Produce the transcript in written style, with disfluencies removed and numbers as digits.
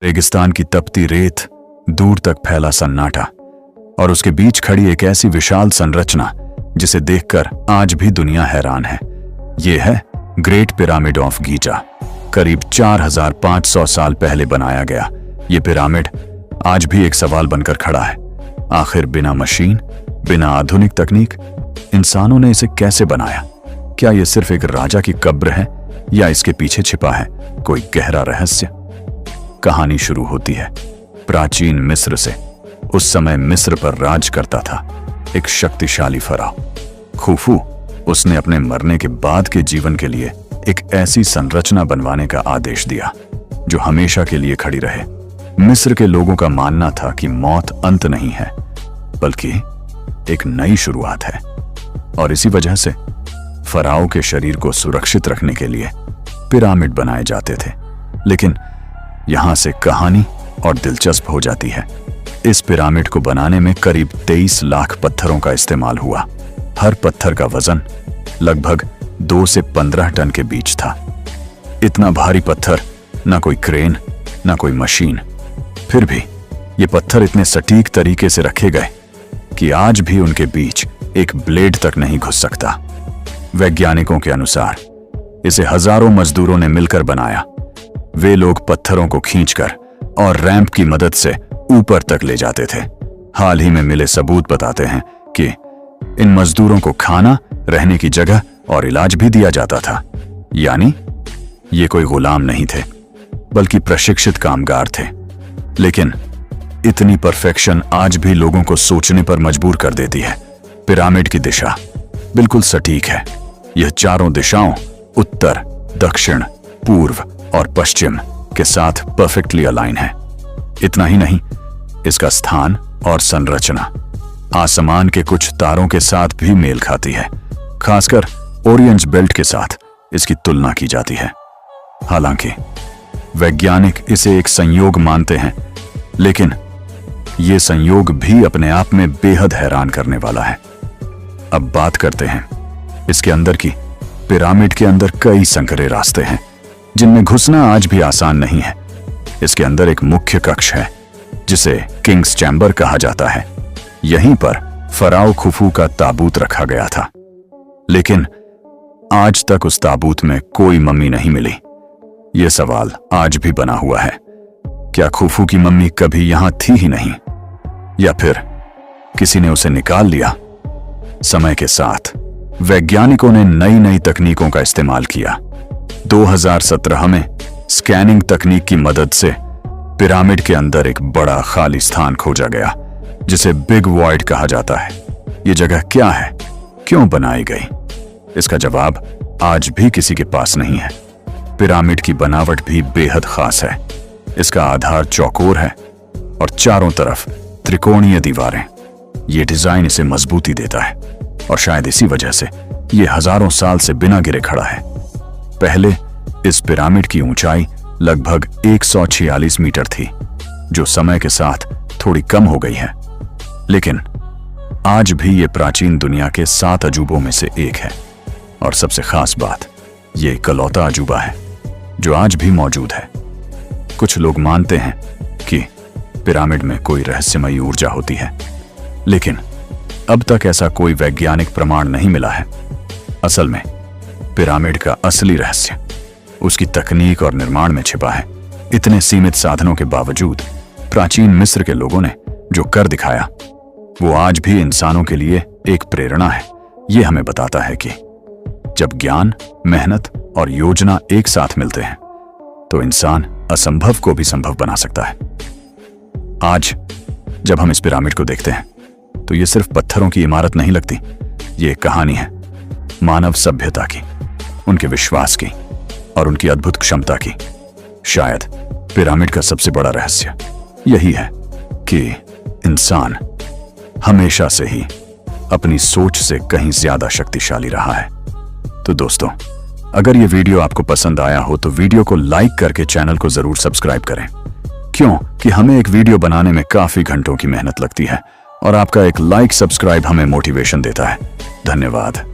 रेगिस्तान की तपती रेत, दूर तक फैला सन्नाटा और उसके बीच खड़ी एक ऐसी विशाल संरचना जिसे देखकर आज भी दुनिया हैरान है। ये है ग्रेट पिरामिड ऑफ गीजा। करीब 4500 साल पहले बनाया गया ये पिरामिड आज भी एक सवाल बनकर खड़ा है। आखिर बिना मशीन, बिना आधुनिक तकनीक इंसानों ने इसे कैसे बनाया? क्या यह सिर्फ एक राजा की कब्र है या इसके पीछे छिपा है कोई गहरा रहस्य? कहानी शुरू होती है प्राचीन मिस्र से। उस समय मिस्र पर राज करता था एक शक्तिशाली फराओ खुफू। उसने अपने मरने के बाद के जीवन के लिए एक ऐसी संरचना बनवाने का आदेश दिया जो हमेशा के लिए खड़ी रहे। मिस्र के लोगों का मानना था कि मौत अंत नहीं है बल्कि एक नई शुरुआत है, और इसी वजह से फराओ के शरीर को सुरक्षित रखने के लिए पिरामिड बनाए जाते थे। लेकिन यहां से कहानी और दिलचस्प हो जाती है। इस पिरामिड को बनाने में करीब 23 लाख पत्थरों का इस्तेमाल हुआ। हर पत्थर का वजन लगभग 2 से 15 टन के बीच था। इतना भारी पत्थर, ना कोई क्रेन, ना कोई मशीन। फिर भी ये पत्थर इतने सटीक तरीके से रखे गए कि आज भी उनके बीच एक ब्लेड तक नहीं घुस सकता। वैज्ञानिकों के अनुसार इसे हजारों मजदूरों ने मिलकर बनाया। वे लोग पत्थरों को खींचकर और रैंप की मदद से ऊपर तक ले जाते थे। हाल ही में मिले सबूत बताते हैं कि इन मजदूरों को खाना, रहने की जगह और इलाज भी दिया जाता था। यानी ये कोई गुलाम नहीं थे बल्कि प्रशिक्षित कामगार थे। लेकिन इतनी परफेक्शन आज भी लोगों को सोचने पर मजबूर कर देती है। पिरामिड की दिशा बिल्कुल सटीक है। यह चारों दिशाओं उत्तर, दक्षिण, पूर्व और पश्चिम के साथ परफेक्टली अलाइन है। इतना ही नहीं, इसका स्थान और संरचना आसमान के कुछ तारों के साथ भी मेल खाती है। खासकर ओरिएंट बेल्ट के साथ इसकी तुलना की जाती है। हालांकि वैज्ञानिक इसे एक संयोग मानते हैं, लेकिन यह संयोग भी अपने आप में बेहद हैरान करने वाला है। अब बात करते हैं इसके अंदर की। पिरामिड के अंदर कई संकरे रास्ते हैं जिनमें घुसना आज भी आसान नहीं है। इसके अंदर एक मुख्य कक्ष है जिसे किंग्स चैम्बर कहा जाता है। यहीं पर फराओ खुफू का ताबूत रखा गया था। लेकिन आज तक उस ताबूत में कोई मम्मी नहीं मिली। यह सवाल आज भी बना हुआ है। क्या खुफू की मम्मी कभी यहां थी ही नहीं, या फिर किसी ने उसे निकाल लिया? समय के साथ वैज्ञानिकों ने नई नई तकनीकों का इस्तेमाल किया। 2017 में स्कैनिंग तकनीक की मदद से पिरामिड के अंदर एक बड़ा खाली स्थान खोजा गया जिसे बिग वॉइड कहा जाता है। यह जगह क्या है, क्यों बनाई गई? इसका जवाब आज भी किसी के पास नहीं है। पिरामिड की बनावट भी बेहद खास है। इसका आधार चौकोर है और चारों तरफ त्रिकोणीय दीवारें। यह डिजाइन इसे मजबूती देता है और शायद इसी वजह से यह हजारों साल से बिना गिरे खड़ा है। पहले इस पिरामिड की ऊंचाई लगभग 146 मीटर थी, जो समय के साथ थोड़ी कम हो गई है। लेकिन आज भी ये प्राचीन दुनिया के 7 अजूबों में से एक है। और सबसे खास बात, ये इकलौता अजूबा है जो आज भी मौजूद है। कुछ लोग मानते हैं कि पिरामिड में कोई रहस्यमयी ऊर्जा होती है, लेकिन अब तक ऐसा कोई वैज्ञानिक प्रमाण नहीं मिला है। असल में पिरामिड का असली रहस्य उसकी तकनीक और निर्माण में छिपा है। इतने सीमित साधनों के बावजूद प्राचीन मिस्र के लोगों ने जो कर दिखाया वो आज भी इंसानों के लिए एक प्रेरणा है। ये हमें बताता है कि जब ज्ञान, मेहनत और योजना एक साथ मिलते हैं तो इंसान असंभव को भी संभव बना सकता है। आज जब हम इस पिरामिड को देखते हैं तो ये सिर्फ पत्थरों की इमारत नहीं लगती। ये एक कहानी है मानव सभ्यता की, उनके विश्वास की और उनकी अद्भुत क्षमता की। शायद पिरामिड का सबसे बड़ा रहस्य यही है कि इंसान हमेशा से ही अपनी सोच से कहीं ज्यादा शक्तिशाली रहा है। तो दोस्तों, अगर ये वीडियो आपको पसंद आया हो तो वीडियो को लाइक करके चैनल को जरूर सब्सक्राइब करें, क्योंकि हमें एक वीडियो बनाने में काफी घंटों की मेहनत लगती है और आपका एक लाइक, सब्सक्राइब हमें मोटिवेशन देता है। धन्यवाद।